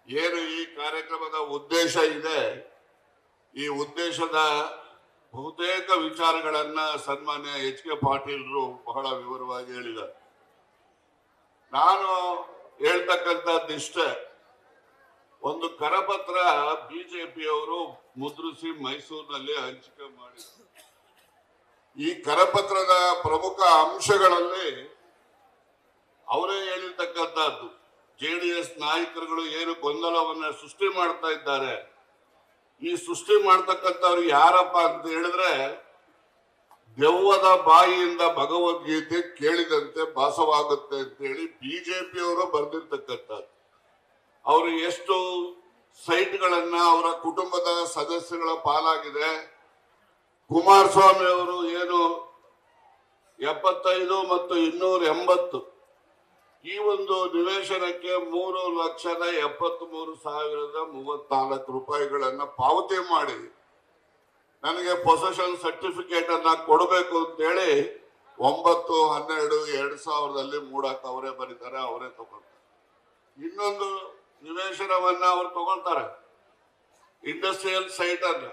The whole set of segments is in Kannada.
ಏನು ಈ ಕಾರ್ಯಕ್ರಮದ ಉದ್ದೇಶ ಇದೆ, ಈ ಉದ್ದೇಶದ ಬಹುತೇಕ ವಿಚಾರಗಳನ್ನ ಸನ್ಮಾನ್ಯ ಎಚ್ ಕೆ ಪಾಟೀಲ್ರು ಬಹಳ ವಿವರವಾಗಿ ಹೇಳಿದ್ದಾರೆ. ನಾನು ಹೇಳ್ತಕ್ಕಂಥದ್ದಿಷ್ಟೇ, ಒಂದು ಕರಪತ್ರ ಬಿಜೆಪಿಯವರು ಮುದ್ರಿಸಿ ಮೈಸೂರಿನಲ್ಲಿ ಹಂಚಿಕೆ ಮಾಡಿದರು. ಈ ಕರಪತ್ರದ ಪ್ರಮುಖ ಅಂಶಗಳಲ್ಲಿ ಅವರೇ ಹೇಳಿರ್ತಕ್ಕಂಥದ್ದು, ಜೆಡಿಎಸ್ ನಾಯಕರುಗಳು ಏನು ಗೊಂದಲವನ್ನ ಸೃಷ್ಟಿ ಮಾಡ್ತಾ ಇದ್ದಾರೆ, ಈ ಸೃಷ್ಟಿ ಮಾಡ್ತಕ್ಕಂಥವ್ರು ಯಾರಪ್ಪ ಅಂತ ಹೇಳಿದ್ರೆ, ದೆವ್ವದ ಬಾಯಿಯಿಂದ ಭಗವದ್ಗೀತೆ ಕೇಳಿದಂತೆ ಭಾಸವಾಗುತ್ತೆ ಅಂತ ಹೇಳಿ ಬಿಜೆಪಿಯವರು ಬರೆದಿರ್ತಕ್ಕಂಥದ್ದು. ಅವರು ಎಷ್ಟು ಸೈಟ್ಗಳನ್ನ ಅವರ ಕುಟುಂಬದ ಸದಸ್ಯಗಳ ಪಾಲಾಗಿದೆ. ಕುಮಾರಸ್ವಾಮಿ ಅವರು ಏನು 75 ಮತ್ತು 280 ಈ ಒಂದು ನಿವೇಶನಕ್ಕೆ 3,73,034 ರೂಪಾಯಿಗಳನ್ನ ಪಾವತಿ ಮಾಡಿ ನನಗೆ ಪೊಸೆಷನ್ ಸರ್ಟಿಫಿಕೇಟ್ ಅನ್ನ ಕೊಡಬೇಕು ಅಂತ ಹೇಳಿ 9/12/2000 ಮೂಡಾಕ ಅವರೇ ಬರೀತಾರೆ, ಅವರೇ ತಗೊಳ್ತಾರೆ. ಇನ್ನೊಂದು ನಿವೇಶನವನ್ನ ಅವ್ರು ತಗೊಳ್ತಾರೆ, ಇಂಡಸ್ಟ್ರಿಯಲ್ ಸೈಟ್ ಅನ್ನ.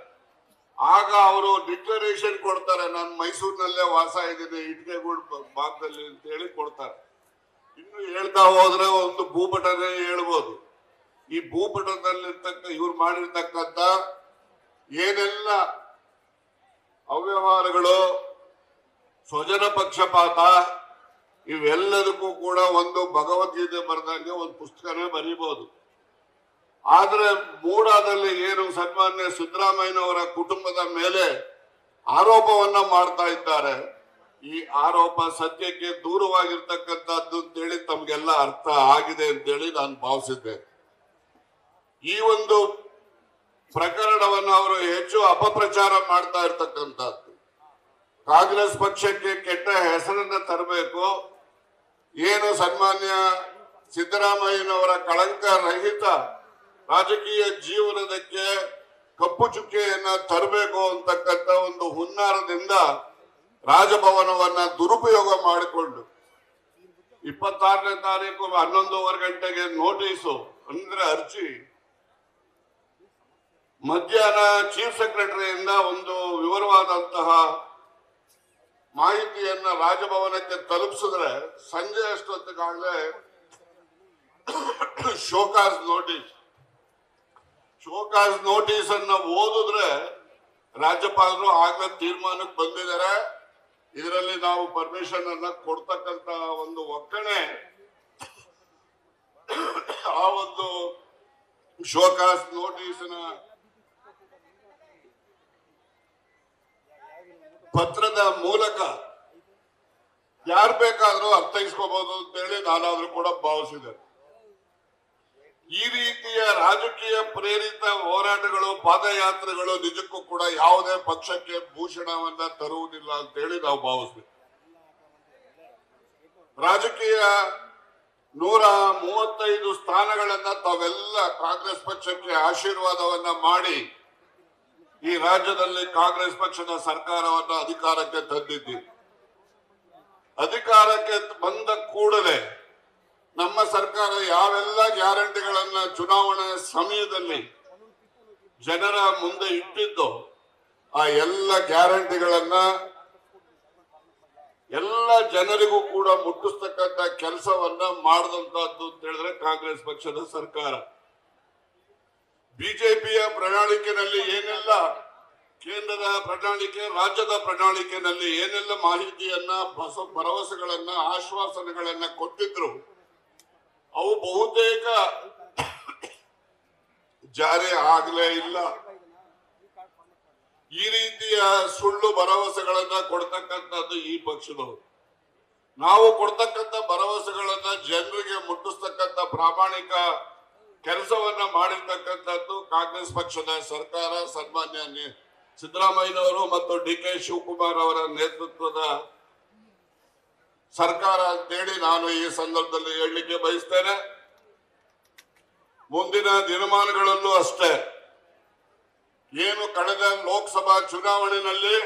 ಆಗ ಅವರು ಡಿಕ್ಲರೇಷನ್ ಕೊಡ್ತಾರೆ, ನಾನು ಮೈಸೂರಿನಲ್ಲೇ ವಾಸ ಇದ್ದೀನಿ ಇಟ್ಕೆಗೂಡು ಭಾಗದಲ್ಲಿ ಅಂತ ಹೇಳಿ ಕೊಡ್ತಾರೆ. ಇನ್ನು ಹೇಳ್ತಾ ಹೋದ್ರೆ ಒಂದು ಭೂಪಟನೇ ಹೇಳ್ಬೋದು. ಈ ಭೂಪಟದಲ್ಲಿರ್ತಕ್ಕ ಇವ್ರು ಮಾಡಿರ್ತಕ್ಕಂಥ ಏನೆಲ್ಲ ಅವ್ಯವಹಾರಗಳು, ಸ್ವಜನ ಪಕ್ಷಪಾತ, ಇವೆಲ್ಲದಕ್ಕೂ ಕೂಡ ಒಂದು ಭಗವದ್ಗೀತೆ ಬರೆದಂಗೆ ಒಂದು ಪುಸ್ತಕನೇ ಬರೀಬಹುದು. ಆದ್ರೆ ಮೂಡಾದಲ್ಲಿ ಏನು ಸನ್ಮಾನ್ಯ ಸಿದ್ದರಾಮಯ್ಯನವರ ಕುಟುಂಬದ ಮೇಲೆ ಆರೋಪವನ್ನ ಮಾಡ್ತಾ ಇದ್ದಾರೆ, ಈ ಆರೋಪ ಸತ್ಯಕ್ಕೆ ದೂರವಾಗಿರ್ತಕ್ಕಂಥದ್ದು ಅಂತೇಳಿ ತಮ್ಗೆಲ್ಲ ಅರ್ಥ ಆಗಿದೆ ಅಂತೇಳಿ ನಾನು ಭಾವಿಸಿದ್ದೆ. ಈ ಒಂದು ಪ್ರಕರಣವನ್ನು ಅವರು ಹೆಚ್ಚು ಅಪಪ್ರಚಾರ ಮಾಡ್ತಾ ಇರ್ತಕ್ಕಂಥದ್ದು, ಕಾಂಗ್ರೆಸ್ ಪಕ್ಷಕ್ಕೆ ಕೆಟ್ಟ ಹೆಸರನ್ನ ತರಬೇಕು, ಏನು ಸನ್ಮಾನ್ಯ ಸಿದ್ದರಾಮಯ್ಯನವರ ಕಳಂಕ ರಹಿತ ರಾಜಕೀಯ ಜೀವನದಕ್ಕೆ ಕಪ್ಪು ಚುಕ್ಕೆಯನ್ನ ತರಬೇಕು ಅಂತಕ್ಕಂಥ ಒಂದು ಹುನ್ನಾರದಿಂದ ರಾಜಭವನವನ್ನ ದುರುಪಯೋಗ ಮಾಡಿಕೊಂಡು 26ನೇ ತಾರೀಕು 11:15 ಗಂಟೆಗೆ ನೋಟಿಸು ಅಂದ್ರೆ ಅರ್ಜಿ, ಮಧ್ಯಾಹ್ನ ಚೀಫ್ ಸೆಕ್ರೆಟರಿಯಿಂದ ಒಂದು ವಿವರವಾದಂತಹ ಮಾಹಿತಿಯನ್ನ ರಾಜಭವನಕ್ಕೆ ತಲುಪಿಸಿದ್ರೆ ಸಂಜೆ ಅಷ್ಟೊತ್ತಿಗಾಗಲೇ ಶೋಕಾಸ್ ನೋಟಿಸ್ ಅನ್ನ ಓದಿದ್ರೆ ರಾಜ್ಯಪಾಲರು ಆಗಲೇ ತೀರ್ಮಾನಕ್ಕೆ ಬಂದಿದ್ದಾರೆ, ಇದರಲ್ಲಿ ನಾವು ಪರ್ಮಿಷನ್ ಅನ್ನ ಕೊಡ್ತಕ್ಕಂತ ಒಂದು ಒಕ್ಕಣೆ ಆ ಒಂದು ಶೋಕಾಸ್ ನೋಟಿಸ್ನ ಪತ್ರದ ಮೂಲಕ ಯಾರು ಬೇಕಾದ್ರೂ ಅರ್ಥೈಸ್ಕೋಬಹುದು ಅಂತೇಳಿ ನಾನಾದ್ರೂ ಕೂಡ ಭಾವಿಸಿದೆ. ಈ ರೀತಿಯ ರಾಜಕೀಯ ಪ್ರೇರಿತ ಹೋರಾಟಗಳು, ಪಾದಯಾತ್ರೆಗಳು ನಿಜಕ್ಕೂ ಕೂಡ ಯಾವುದೇ ಪಕ್ಷಕ್ಕೆ ಭೂಷಣವನ್ನ ತರುವುದಿಲ್ಲ ಅಂತೇಳಿ ನಾವು ಭಾವಿಸ್ತೀವಿ. ರಾಜಕೀಯ 135 ಸ್ಥಾನಗಳನ್ನ ತಾವೆಲ್ಲ ಕಾಂಗ್ರೆಸ್ ಪಕ್ಷಕ್ಕೆ ಆಶೀರ್ವಾದವನ್ನ ಮಾಡಿ ಈ ರಾಜ್ಯದಲ್ಲಿ ಕಾಂಗ್ರೆಸ್ ಪಕ್ಷದ ಸರ್ಕಾರವನ್ನ ಅಧಿಕಾರಕ್ಕೆ ತಂದಿದ್ದೀವಿ. ಅಧಿಕಾರಕ್ಕೆ ಬಂದ ಕೂಡಲೇ ನಮ್ಮ ಸರ್ಕಾರ ಯಾವೆಲ್ಲ ಗ್ಯಾರಂಟಿಗಳನ್ನ ಚುನಾವಣೆ ಸಮಯದಲ್ಲಿ ಜನರ ಮುಂದೆ ಇಟ್ಟಿದ್ದು, ಆ ಎಲ್ಲ ಗ್ಯಾರಂಟಿಗಳನ್ನ ಎಲ್ಲ ಜನರಿಗೂ ಕೂಡ ಮುಟ್ಟಿಸ್ತಕ್ಕಂಥ ಕೆಲಸವನ್ನ ಮಾಡಿದಂತಹದ್ದು ಅಂತ ಹೇಳಿದ್ರೆ ಕಾಂಗ್ರೆಸ್ ಪಕ್ಷದ ಸರ್ಕಾರ. ಬಿಜೆಪಿಯ ಪ್ರಣಾಳಿಕೆಯಲ್ಲಿ ಏನೆಲ್ಲ, ಕೇಂದ್ರದ ಪ್ರಣಾಳಿಕೆ, ರಾಜ್ಯದ ಪ್ರಣಾಳಿಕೆಯಲ್ಲಿ ಏನೆಲ್ಲ ಮಾಹಿತಿಯನ್ನ, ಭರವಸೆಗಳನ್ನ, ಆಶ್ವಾಸನೆಗಳನ್ನ ಕೊಟ್ಟಿದ್ರು, ಅವು ಬಹುತೇಕ ಜಾರಿ ಆಗಲೇ ಇಲ್ಲ. ಈ ರೀತಿಯ ಸುಳ್ಳು ಭರವಸೆಗಳನ್ನ ಕೊಡ್ತಕ್ಕಂಥದ್ದು ಈ ಪಕ್ಷದವರು. ನಾವು ಕೊಡ್ತಕ್ಕಂಥ ಭರವಸೆಗಳನ್ನ ಜನರಿಗೆ ಮುಟ್ಟಿಸ್ತಕ್ಕಂಥ ಪ್ರಾಮಾಣಿಕ ಕೆಲಸವನ್ನ ಮಾಡಿರ್ತಕ್ಕಂಥದ್ದು ಕಾಂಗ್ರೆಸ್ ಪಕ್ಷದ ಸರ್ಕಾರ, ಸನ್ಮಾನ್ಯ ಸಿದ್ದರಾಮಯ್ಯನವರು ಮತ್ತು ಡಿ.ಕೆ. ಶಿವಕುಮಾರ್ ಅವರ ನೇತೃತ್ವದ ಸರ್ಕಾರ ಅಂತೇಳಿ ನಾನು ಈ ಸಂದರ್ಭದಲ್ಲಿ ಹೇಳಲಿಕ್ಕೆ ಬಯಸ್ತೇನೆ. ಮುಂದಿನ ದಿನಮಾನಗಳಲ್ಲೂ ಅಷ್ಟೇ, ಏನು ಕಳೆದ ಲೋಕಸಭಾ ಚುನಾವಣೆಯಲ್ಲಿ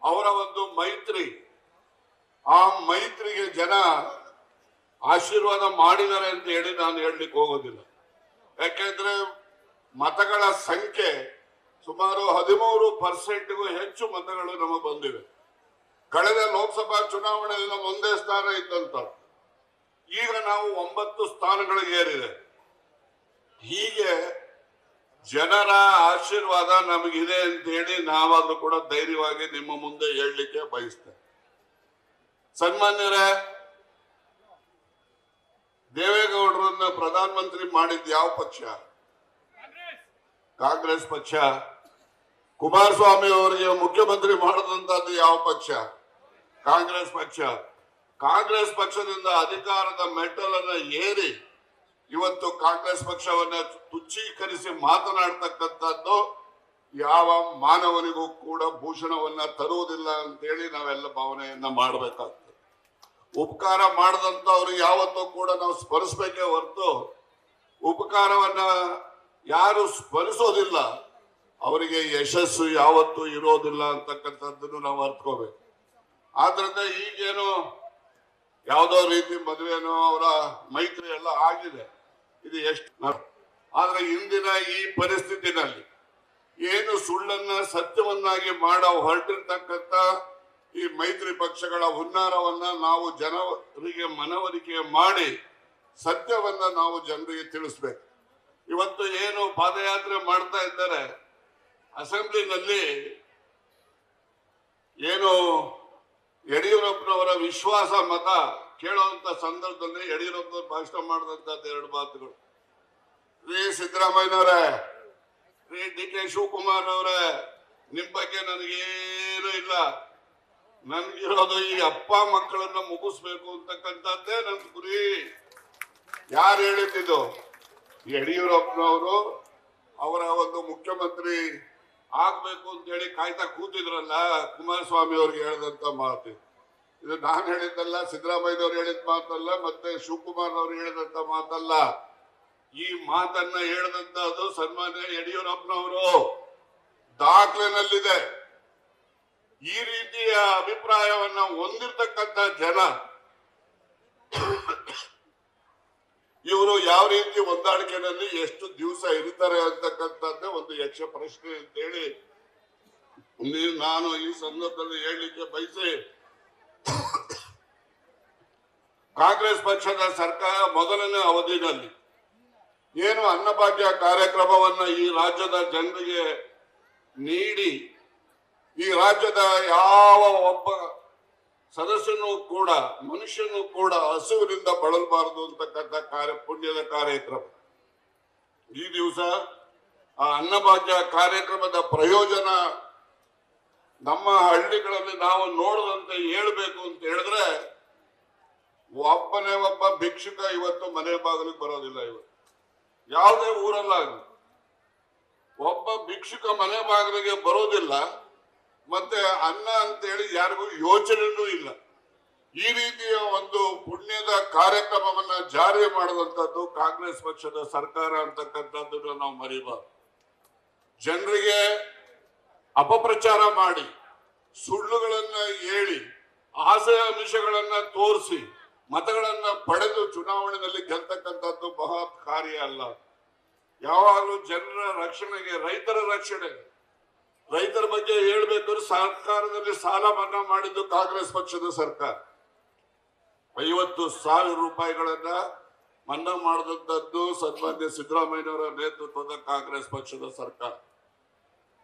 ಅವರ ಒಂದು ಮೈತ್ರಿ, ಆ ಮೈತ್ರಿಗೆ ಜನ ಆಶೀರ್ವಾದ ಮಾಡಿದ್ದಾರೆ ಅಂತ ಹೇಳಿ ನಾನು ಹೇಳಲಿಕ್ಕೆ ಹೋಗೋದಿಲ್ಲ. ಯಾಕೆಂದ್ರೆ ಮತಗಳ ಸಂಖ್ಯೆ ಸುಮಾರು 13%ಗೂ ಹೆಚ್ಚು ಮತಗಳು ನಮಗೆ ಬಂದಿವೆ. ಕಳೆದ ಲೋಕಸಭಾ ಚುನಾವಣೆಯಿಂದ ಒಂದೇ ಸ್ಥಾನ ಇದ್ದಂತ ಈಗ ನಾವು 9 ಸ್ಥಾನಗಳಿಗೆ ಏರಿದೆ. ಹೀಗೆ ಜನರ ಆಶೀರ್ವಾದ ನಮಗಿದೆ ಅಂತ ಹೇಳಿ ನಾವಾದ್ರೂ ಕೂಡ ಧೈರ್ಯವಾಗಿ ನಿಮ್ಮ ಮುಂದೆ ಹೇಳಲಿಕ್ಕೆ ಬಯಸ್ತೇವೆ. ಸನ್ಮಾನ್ಯರೇ, ದೇವೇಗೌಡರನ್ನ ಪ್ರಧಾನಮಂತ್ರಿ ಮಾಡಿದ್ ಯಾವ ಪಕ್ಷ? ಕಾಂಗ್ರೆಸ್ ಪಕ್ಷ. ಕುಮಾರಸ್ವಾಮಿ ಅವರಿಗೆ ಮುಖ್ಯಮಂತ್ರಿ ಮಾಡಿದಂತದ್ದು ಯಾವ ಪಕ್ಷ? ಕಾಂಗ್ರೆಸ್ ಪಕ್ಷ. ಕಾಂಗ್ರೆಸ್ ಪಕ್ಷದಿಂದ ಅಧಿಕಾರದ ಮೆಟ್ಟಲ್ ಅನ್ನ ಏರಿ ಇವತ್ತು ಕಾಂಗ್ರೆಸ್ ಪಕ್ಷವನ್ನ ತುಚ್ಛೀಕರಿಸಿ ಮಾತನಾಡ್ತಕ್ಕಂಥದ್ದು ಯಾವ ಮಾನವನಿಗೂ ಕೂಡ ಭೂಷಣವನ್ನ ತರುವುದಿಲ್ಲ ಅಂತೇಳಿ ನಾವೆಲ್ಲ ಭಾವನೆಯನ್ನ ಮಾಡಬೇಕಾಗ್ತದೆ. ಉಪಕಾರ ಮಾಡದಂತವ್ರು ಯಾವತ್ತೂ ಕೂಡ ನಾವು ಸ್ಮರಿಸಬೇಕೇ ಹೊರತು ಉಪಕಾರವನ್ನ ಯಾರು ಸ್ಮರಿಸೋದಿಲ್ಲ ಅವರಿಗೆ ಯಶಸ್ಸು ಯಾವತ್ತೂ ಇರೋದಿಲ್ಲ ಅಂತಕ್ಕಂಥದ್ದನ್ನು ನಾವು ಅರ್ಥಕೋಬೇಕು. ಆದ್ರಿಂದ ಈಗೇನು ಯಾವುದೋ ರೀತಿ ಮದುವೆನೋ ಅವರ ಮೈತ್ರಿ ಎಲ್ಲ ಆಗಿದೆ, ಇದು ಎಷ್ಟು. ಆದ್ರೆ ಇಂದಿನ ಈ ಪರಿಸ್ಥಿತಿನಲ್ಲಿ ಏನು ಸುಳ್ಳನ್ನ ಸತ್ಯವನ್ನಾಗಿ ಮಾಡೋ ಹೊರಟಿರ್ತಕ್ಕಂಥ ಈ ಮೈತ್ರಿ ಪಕ್ಷಗಳ ಹುನ್ನಾರವನ್ನ ನಾವು ಜನರಿಗೆ ಮನವರಿಕೆ ಮಾಡಿ ಸತ್ಯವನ್ನ ನಾವು ಜನರಿಗೆ ತಿಳಿಸ್ಬೇಕು. ಇವತ್ತು ಏನು ಪಾದಯಾತ್ರೆ ಮಾಡ್ತಾ ಇದ್ದಾರೆ ಅಸೆಂಬ್ಲಿನಲ್ಲಿ, ಏನು ಯಡಿಯೂರಪ್ಪನವರ ವಿಶ್ವಾಸ ಮತ ಕೇಳುವಂತ ಸಂದರ್ಭದಲ್ಲಿ ಯಡಿಯೂರಪ್ಪನವರು ಭಾಷಣ ಮಾಡಿದಂತದ್ದು 2 ಮಾತುಗಳು. ರೀ ಸಿದ್ದರಾಮಯ್ಯನವರೇ, ರೀ DK ಶಿವಕುಮಾರ್ ಅವರೇ, ನಿಮ್ ಬಗ್ಗೆ ನನಗೇನು ಇಲ್ಲ, ನನ್ಗಿರೋದು ಈ ಅಪ್ಪ ಮಕ್ಕಳನ್ನ ಮುಗಿಸ್ಬೇಕು ಅಂತಕ್ಕಂಥದ್ದೇ ನನ್ ಗುರಿ. ಯಾರು ಹೇಳಿದ್ದು? ಯಡಿಯೂರಪ್ಪನವರು ಅವರ ಒಂದು ಮುಖ್ಯಮಂತ್ರಿ ಆಗ್ಬೇಕು ಅಂತ ಹೇಳಿ ಕಾಯ್ತಾ ಕೂತಿದ್ರಲ್ಲ, ಕುಮಾರಸ್ವಾಮಿ ಅವ್ರಿಗೆ ಹೇಳಿದಂತ ಮಾತು ಇದು. ನಾನು ಹೇಳಿದ್ದಲ್ಲ, ಸಿದ್ದರಾಮಯ್ಯನವ್ರು ಹೇಳಿದ ಮಾತಲ್ಲ, ಮತ್ತೆ ಶಿವಕುಮಾರ್ ಅವರು ಹೇಳಿದಂತ ಮಾತಲ್ಲ. ಈ ಮಾತನ್ನ ಹೇಳಿದಂತದ್ದು ಸನ್ಮಾನ್ಯ ಯಡಿಯೂರಪ್ಪನವರು. ದಾಖಲೆನಲ್ಲಿದೆ. ಈ ರೀತಿಯ ಅಭಿಪ್ರಾಯವನ್ನ ಹೊಂದಿರತಕ್ಕಂತ ಜನ ಇವರು ಯಾವ ರೀತಿ ಹೊಂದಾಣಿಕೆಯಲ್ಲಿ ಎಷ್ಟು ದಿವಸ ಇರ್ತಾರೆ ಅಂತಕ್ಕಂಥದ್ದೇ ಒಂದು ಯಕ್ಷ ಪ್ರಶ್ನೆ ಅಂತೇಳಿ ನಾನು ಈ ಸಂದರ್ಭದಲ್ಲಿ ಹೇಳಲಿಕ್ಕೆ ಬಯಸಿ, ಕಾಂಗ್ರೆಸ್ ಪಕ್ಷದ ಸರ್ಕಾರ ಮೊದಲನೇ ಅವಧಿಯಲ್ಲಿ ಏನು ಅನ್ನಭಾಗ್ಯ ಕಾರ್ಯಕ್ರಮವನ್ನ ಈ ರಾಜ್ಯದ ಜನರಿಗೆ ನೀಡಿ ಈ ರಾಜ್ಯದ ಯಾವ ಒಬ್ಬ ಸದಸ್ಯನೂ ಕೂಡ ಮನುಷ್ಯನೂ ಕೂಡ ಹಸುವಿನಿಂದ ಬಳಲಬಾರದು ಅಂತಕ್ಕಂಥ ಪುಣ್ಯದ ಕಾರ್ಯಕ್ರಮ. ಈ ದಿವಸ ಆ ಅನ್ನಭಾಗ್ಯ ಕಾರ್ಯಕ್ರಮದ ಪ್ರಯೋಜನ ನಮ್ಮ ಹಳ್ಳಿಗಳಲ್ಲಿ ನಾವು ನೋಡದಂತೆ ಹೇಳ್ಬೇಕು ಅಂತ ಹೇಳಿದ್ರೆ, ಒಬ್ಬನೇ ಒಬ್ಬ ಭಿಕ್ಷುಕ ಇವತ್ತು ಮನೆ ಬಾಗಿಲಿಗೆ ಬರೋದಿಲ್ಲ. ಇವತ್ತು ಯಾವುದೇ ಊರಲ್ಲಾಗಲಿ ಒಬ್ಬ ಭಿಕ್ಷುಕ ಮನೆ ಬಾಗಿಲಿಗೆ ಬರೋದಿಲ್ಲ, ಮತ್ತೆ ಅನ್ನ ಅಂತೇಳಿ ಯಾರಿಗೂ ಯೋಚನೆನೂ ಇಲ್ಲ. ಈ ರೀತಿಯ ಒಂದು ಪುಣ್ಯದ ಕಾರ್ಯಕ್ರಮವನ್ನ ಜಾರಿ ಮಾಡಿದಂಥದ್ದು ಕಾಂಗ್ರೆಸ್ ಪಕ್ಷದ ಸರ್ಕಾರ ಅಂತಕ್ಕಂಥದ್ದನ್ನು ನಾವು ಮರಿಬಾರ್ದು. ಜನರಿಗೆ ಅಪಪ್ರಚಾರ ಮಾಡಿ ಸುಳ್ಳುಗಳನ್ನ ಹೇಳಿ ಆಸೆ ಆಮಿಷಗಳನ್ನ ತೋರಿಸಿ ಮತಗಳನ್ನ ಪಡೆದು ಚುನಾವಣೆಯಲ್ಲಿ ಗೆಲ್ತಕ್ಕಂಥದ್ದು ಮಹತ್ ಕಾರ್ಯ ಅಲ್ಲ. ಯಾವಾಗಲೂ ಜನರ ರಕ್ಷಣೆಗೆ, ರೈತರ ರಕ್ಷಣೆ, ರೈತರ ಬಗ್ಗೆ ಹೇಳ್ಬೇಕಾದ್ರೆ ಸರ್ಕಾರದಲ್ಲಿ ಸಾಲ ಮನ್ನಾ ಮಾಡಿದ್ದು ಕಾಂಗ್ರೆಸ್ ಪಕ್ಷದ ಸರ್ಕಾರ. 50,000 ರೂಪಾಯಿಗಳನ್ನ ಮನ್ನಾ ಮಾಡಿದಂಥದ್ದು ಸನ್ಮಾನ್ಯ ಸಿದ್ದರಾಮಯ್ಯನವರ ನೇತೃತ್ವದ ಕಾಂಗ್ರೆಸ್ ಪಕ್ಷದ ಸರ್ಕಾರ.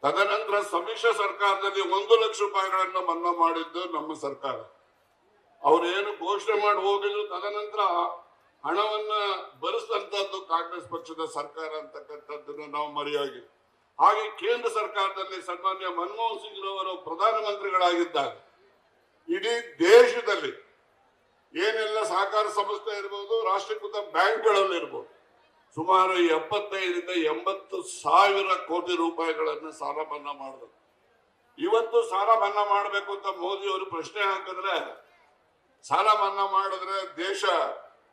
ತದನಂತರ ಸಮ್ಮಿಶ್ರ ಸರ್ಕಾರದಲ್ಲಿ 1 ಲಕ್ಷ ರೂಪಾಯಿಗಳನ್ನ ಮನ್ನಾ ಮಾಡಿದ್ದು ನಮ್ಮ ಸರ್ಕಾರ. ಅವ್ರೇನು ಘೋಷಣೆ ಮಾಡಿ ಹೋಗಿದ್ರು, ತದನಂತರ ಹಣವನ್ನ ಭರಿಸಿದಂತದ್ದು ಕಾಂಗ್ರೆಸ್ ಪಕ್ಷದ ಸರ್ಕಾರ ಅಂತಕ್ಕಂಥದ್ದನ್ನು ನಾವು ಮರೆಯಾಗಿಲ್ಲ. ಹಾಗೆ ಕೇಂದ್ರ ಸರ್ಕಾರದಲ್ಲಿ ಸನ್ಮಾನ್ಯ ಮನಮೋಹನ್ ಸಿಂಗ್ ರವರು ಪ್ರಧಾನಮಂತ್ರಿಗಳಾಗಿದ್ದಾಗ ಇಡೀ ದೇಶದಲ್ಲಿ ಏನೆಲ್ಲ ಸಹಕಾರ ಸಂಸ್ಥೆ ಇರ್ಬೋದು, ರಾಷ್ಟ್ರೀಕೃತ ಬ್ಯಾಂಕ್ಗಳಲ್ಲಿ ಇರ್ಬೋದು, ಸುಮಾರು 75ರಿಂದ 80 ಸಾವಿರ ಕೋಟಿ ರೂಪಾಯಿಗಳನ್ನ ಸಾಲ ಮನ್ನಾ ಮಾಡಿದ್ರು. ಇವತ್ತು ಸಾಲ ಮನ್ನಾ ಮಾಡಬೇಕು ಅಂತ ಮೋದಿ ಅವರು ಪ್ರಶ್ನೆ ಹಾಕಿದ್ರೆ, ಸಾಲ ಮನ್ನಾ ಮಾಡಿದ್ರೆ ದೇಶ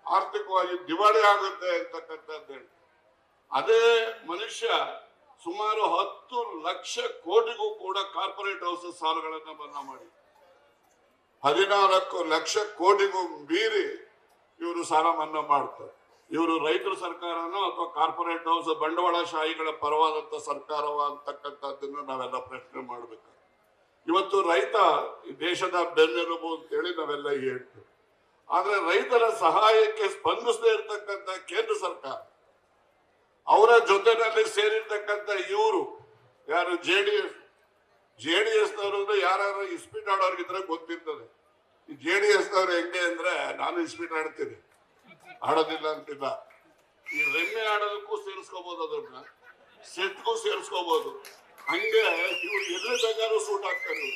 ಆರ್ಥಿಕವಾಗಿ ದಿವಾಳಿ ಆಗುತ್ತೆ ಅಂತಕ್ಕಂಥದ್ದು. ಅದೇ ಮನುಷ್ಯ ಸುಮಾರು 10 ಲಕ್ಷ ಕೋಟಿಗೂ ಕೂಡ ಕಾರ್ಪೊರೇಟ್ ಹೌಸ್ ಸಾಲಗಳನ್ನ ಮನ್ನಾ ಮಾಡಿ 14 ಲಕ್ಷ ಕೋಟಿಗೂ ಮೀರಿ ಇವರು ಸಾಲ ಮನ್ನಾ ಮಾಡ್ತಾರೆ. ಇವರು ರೈತರ ಸರ್ಕಾರನೋ ಅಥವಾ ಕಾರ್ಪೊರೇಟ್ ಹೌಸ್ ಬಂಡವಾಳಶಾಹಿಗಳ ಪರವಾದಂತ ಸರ್ಕಾರವ ಅಂತಕ್ಕಂಥದ್ದನ್ನು ನಾವೆಲ್ಲ ಪ್ರಶ್ನೆ ಮಾಡಬೇಕು. ಇವತ್ತು ರೈತ ಈ ದೇಶದ ಬೆನ್ನೆಲುಬು ಅಂತೇಳಿ ನಾವೆಲ್ಲ ಹೇಳ್ತೇವೆ. ಆದ್ರೆ ರೈತರ ಸಹಾಯಕ್ಕೆ ಸ್ಪಂದಿಸದೇ ಇರ್ತಕ್ಕಂಥ ಕೇಂದ್ರ ಸರ್ಕಾರ, ಅವರ ಜೊತೆನಲ್ಲಿ ಸೇರಿರ್ತಕ್ಕಂಥ ಇವರು ಯಾರು ಜೆಡಿಎಸ್ ನವರು ಯಾರು ಇಸ್ಪೀಟ್ ಆಡೋರ್ಗಿದ್ರೆ ಗೊತ್ತಿರ್ತದೆ. ಈ ಜೆಡಿಎಸ್ ನವರು ಹೆಂಗೆ ಅಂದ್ರೆ, ನಾನು ಇಸ್ಪೀಟ್ ಆಡ್ತೀನಿ, ಆಡೋದಿಲ್ಲ ಅಂತಿಲ್ಲ. ಈ ರೆಮ್ಮೆ ಆಡೋದಕ್ಕೂ ಸೇರಿಸ್ಕೋಬಹುದು, ಅದನ್ನ ಸೆಟ್ಗೂ ಸೇರಿಸ್ಕೋಬಹುದು. ಹಂಗೆ ಇವ್ರು ಎಲ್ಲಿ ಬೇಕಾದ್ರೂ ಸೂಟ್ ಆಗ್ತಾರೆ.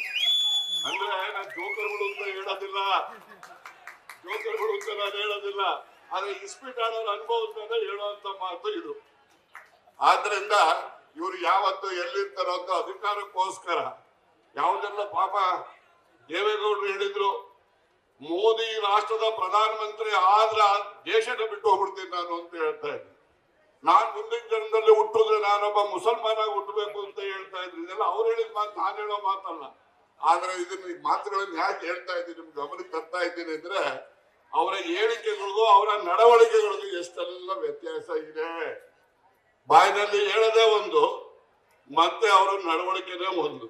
ಅಂದ್ರೆ ನಾನು ಜೋಕರ್ಗಳು ಅಂತ ಹೇಳೋದಿಲ್ಲ, ಆದ್ರೆ ಇಸ್ಪೀಟ್ ಆಡೋರ ಅನುಭವದಿಂದ ಹೇಳುವಂತ ಮಾತು ಇದು. ಆದ್ರಿಂದ ಇವ್ರು ಯಾವತ್ತು ಎಲ್ಲಿರ್ತಾರೋ ಅಂತ ಅಧಿಕಾರಕ್ಕೋಸ್ಕರ ಯಾವುದೆಲ್ಲ ಪಾಪ ದೇವೇಗೌಡರು ಹೇಳಿದ್ರು, ಮೋದಿ ರಾಷ್ಟ್ರದ ಪ್ರಧಾನಮಂತ್ರಿ ಆದ್ರೆ ಆ ದೇಶನ ಬಿಟ್ಟು ಹೋಗ್ಬಿಡ್ತೀನಿ ನಾನು ಅಂತ ಹೇಳ್ತಾ ಇದ್ದೀನಿ. ನಾನ್ ಮುಂದಿನ ಜನದಲ್ಲಿ ಹುಟ್ಟಿದ್ರೆ ನಾನೊಬ್ಬ ಮುಸಲ್ಮಾನಾಗಿ ಹುಟ್ಟಬೇಕು ಅಂತ ಹೇಳ್ತಾ ಇದ್ರು. ಇದೆಲ್ಲ ಅವ್ರು ಹೇಳಿದ ಮಾತು, ನಾನು ಹೇಳೋ ಮಾತಲ್ಲ. ಆದ್ರೆ ಇದನ್ನ ಈ ಮಾತುಗಳನ್ನ ಯಾಕೆ ಹೇಳ್ತಾ ಇದ್ದೀನಿ, ನಿಮ್ಗೆ ಗಮನಕ್ಕೆ ತರ್ತಾ ಇದ್ದೀನಿ ಅಂದ್ರೆ, ಅವರ ಹೇಳಿಕೆಗಳಿಗೂ ಅವರ ನಡವಳಿಕೆಗಳಿಗೂ ಎಷ್ಟೆಲ್ಲ ವ್ಯತ್ಯಾಸ ಇದೆ. ಬಾಯಿನಲ್ಲಿ ಹೇಳೋದೇ ಒಂದು, ಮತ್ತೆ ಅವರ ನಡವಳಿಕೆನೇ ಒಂದು.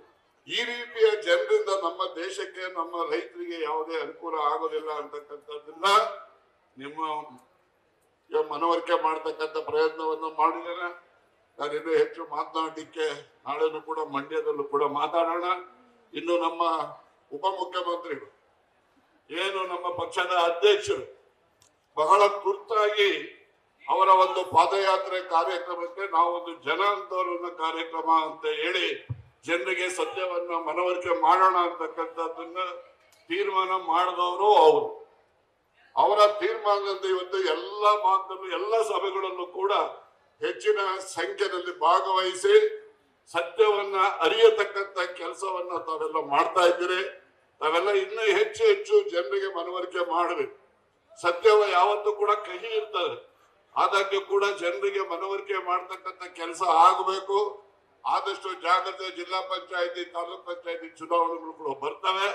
ಈ ರೀತಿಯ ಜನರಿಂದ ನಮ್ಮ ದೇಶಕ್ಕೆ, ನಮ್ಮ ರೈತರಿಗೆ ಯಾವುದೇ ಅನುಕೂಲ ಆಗೋದಿಲ್ಲ ಅಂತಕ್ಕಂಥದ್ದನ್ನ ನಿಮ್ಮ ಮನವರಿಕೆ ಮಾಡ್ತಕ್ಕಂಥ ಪ್ರಯತ್ನವನ್ನು ಮಾಡಿದ್ದೇನೆ. ನಾನು ಇನ್ನೂ ಹೆಚ್ಚು ಮಾತನಾಡಲಿಕ್ಕೆ ನಾಳೆನೂ ಕೂಡ ಮಂಡ್ಯದಲ್ಲೂ ಕೂಡ ಮಾತಾಡೋಣ. ಇನ್ನು ನಮ್ಮ ಉಪಮುಖ್ಯಮಂತ್ರಿಗಳು, ಏನು ನಮ್ಮ ಪಕ್ಷದ ಅಧ್ಯಕ್ಷರು ಬಹಳ ತುರ್ತಾಗಿ ಅವರ ಒಂದು ಪಾದಯಾತ್ರೆ ಕಾರ್ಯಕ್ರಮಕ್ಕೆ ನಾವು ಒಂದು ಜನ ಆಂದೋಲನ ಕಾರ್ಯಕ್ರಮ ಅಂತ ಹೇಳಿ ಜನರಿಗೆ ಸತ್ಯವನ್ನ ಮನವರಿಕೆ ಮಾಡೋಣ ಅಂತಕ್ಕಂಥದ್ದನ್ನ ತೀರ್ಮಾನ ಮಾಡಿದವರು ಅವರು. ಅವರ ತೀರ್ಮಾನದಿಂದ ಇವತ್ತು ಎಲ್ಲ ಭಾಗದಲ್ಲೂ ಎಲ್ಲ ಸಭೆಗಳಲ್ಲೂ ಕೂಡ ಹೆಚ್ಚಿನ ಸಂಖ್ಯೆಯಲ್ಲಿ ಭಾಗವಹಿಸಿ ಸತ್ಯವನ್ನ ಅರಿಯತಕ್ಕಂಥ ಕೆಲಸವನ್ನ ತಾವೆಲ್ಲ ಮಾಡ್ತಾ ಇದ್ದೀರಿ. ತಾವೆಲ್ಲ ಇನ್ನೂ ಹೆಚ್ಚು ಹೆಚ್ಚು ಜನರಿಗೆ ಮನವರಿಕೆ ಮಾಡಬೇಕು. ಸತ್ಯವ ಯಾವತ್ತೂ ಕೂಡ ಕಹಿ ಇರ್ತದೆ, ಆದಾಗ್ಯೂ ಕೂಡ ಜನರಿಗೆ ಮನವರಿಕೆ ಮಾಡ್ತಕ್ಕಂಥ ಕೆಲಸ ಆಗಬೇಕು. ಆದಷ್ಟು ಜಾಗ್ರತೆ. ಜಿಲ್ಲಾ ಪಂಚಾಯತಿ, ತಾಲೂಕ್ ಪಂಚಾಯತಿ ಚುನಾವಣೆಗಳು ಕೂಡ ಬರ್ತವೆ.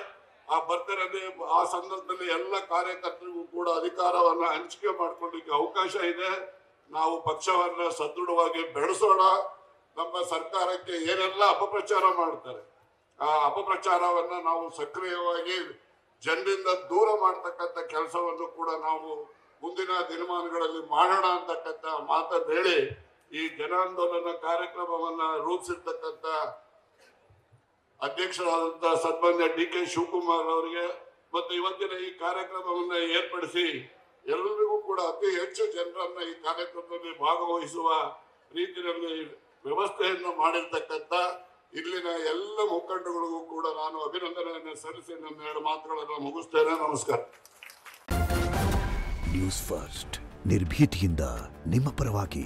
ಆ ಸಂದರ್ಭದಲ್ಲಿ ಎಲ್ಲ ಕಾರ್ಯಕರ್ತರಿಗೂ ಕೂಡ ಅಧಿಕಾರವನ್ನ ಹಂಚಿಕೆ ಮಾಡ್ಕೊಳ್ಳಿಕ್ಕೆ ಅವಕಾಶ ಇದೆ. ನಾವು ಪಕ್ಷವನ್ನ ಸದೃಢವಾಗಿ ಬೆಳೆಸೋಣ. ನಮ್ಮ ಸರ್ಕಾರಕ್ಕೆ ಏನೆಲ್ಲ ಅಪಪ್ರಚಾರ ಮಾಡ್ತಾರೆ, ಆ ಅಪಪ್ರಚಾರವನ್ನ ನಾವು ಸಕ್ರಿಯವಾಗಿ ಜನರಿಂದ ದೂರ ಮಾಡ್ತಕ್ಕಂಥ ಕೆಲಸವನ್ನು ಕೂಡ ನಾವು ಮುಂದಿನ ದಿನಮಾನಗಳಲ್ಲಿ ಮಾಡೋಣ ಅಂತಕ್ಕಂಥ ಮಾತನ್ನು ಹೇಳಿ ಈ ಜನಾಂದೋಲನ ಕಾರ್ಯಕ್ರಮವನ್ನ ರೂಪಿಸಿರ್ತಕ್ಕಂಥ ಅಧ್ಯಕ್ಷರಾದಂಥ ಸನ್ಮಾನ್ಯ ಡಿ.ಕೆ. ಶಿವಕುಮಾರ್ ಅವರಿಗೆ ಮತ್ತು ಇವತ್ತಿನ ಈ ಕಾರ್ಯಕ್ರಮವನ್ನ ಏರ್ಪಡಿಸಿ ಎಲ್ಲರಿಗೂ ಕೂಡ ಅತಿ ಹೆಚ್ಚು ಜನರನ್ನ ಈ ಕಾರ್ಯಕ್ರಮದಲ್ಲಿ ಭಾಗವಹಿಸುವ ರೀತಿಯಲ್ಲಿ ವ್ಯವಸ್ಥೆಯನ್ನು ಮಾಡಿರ್ತಕ್ಕಂಥ ಇಲ್ಲಿನ ಎಲ್ಲ ಮುಖಂಡಗಳಿಗೂ ಕೂಡ ನಾನು ಅಭಿನಂದನೆಯನ್ನು ಸಲ್ಲಿಸಿ ನನ್ನ 2 ಮಾತುಗಳನ್ನು ಮುಗಿಸ್ತೇನೆ. ನಮಸ್ಕಾರ. ನ್ಯೂಸ್ ಫಸ್ಟ್, ನಿರ್ಭೀತಿಯಿಂದ ನಿಮ್ಮ ಪರವಾಗಿ.